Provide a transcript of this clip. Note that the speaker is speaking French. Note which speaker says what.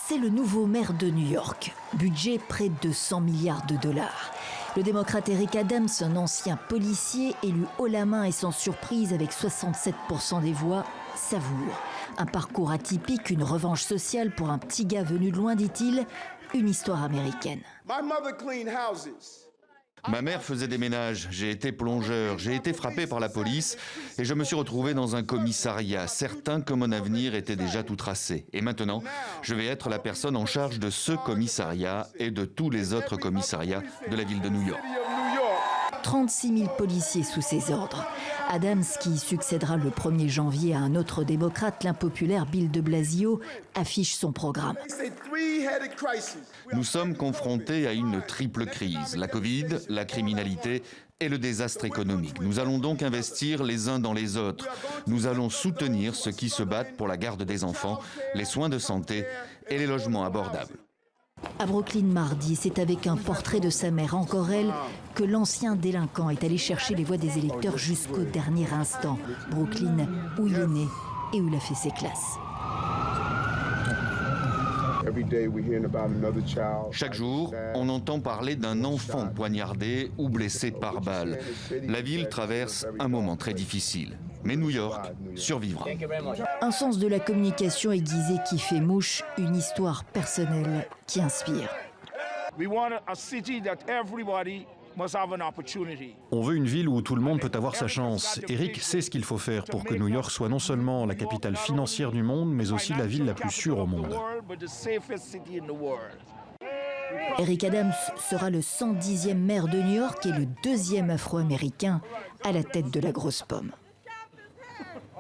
Speaker 1: C'est le nouveau maire de New York. Budget près de 100 milliards de dollars. Le démocrate Eric Adams, un ancien policier, élu haut la main et sans surprise avec 67% des voix, savoure. Un parcours atypique, une revanche sociale pour un petit gars venu de loin, dit-il, une histoire américaine.
Speaker 2: Ma mère faisait des ménages, j'ai été plongeur, j'ai été frappé par la police et je me suis retrouvé dans un commissariat, certain que mon avenir était déjà tout tracé. Et maintenant, je vais être la personne en charge de ce commissariat et de tous les autres commissariats de la ville de New York.
Speaker 1: 36 000 policiers sous ses ordres. Adams, qui succédera le 1er janvier à un autre démocrate, l'impopulaire Bill de Blasio, affiche son programme.
Speaker 2: Nous sommes confrontés à une triple crise, la Covid, la criminalité et le désastre économique. Nous allons donc investir les uns dans les autres. Nous allons soutenir ceux qui se battent pour la garde des enfants, les soins de santé et les logements abordables.
Speaker 1: À Brooklyn mardi, c'est avec un portrait de sa mère, encore elle, que l'ancien délinquant est allé chercher les voix des électeurs jusqu'au dernier instant. Brooklyn, où il est né et où il a fait ses classes.
Speaker 2: Chaque jour, on entend parler d'un enfant poignardé ou blessé par balle. La ville traverse un moment très difficile. Mais New York survivra.
Speaker 1: Un sens de la communication aiguisé qui fait mouche, une histoire personnelle qui inspire.
Speaker 3: On veut une ville où tout le monde peut avoir sa chance. Eric sait ce qu'il faut faire pour que New York soit non seulement la capitale financière du monde, mais aussi la ville la plus sûre au monde.
Speaker 1: Eric Adams sera le 110e maire de New York et le 2e afro-américain à la tête de la grosse pomme.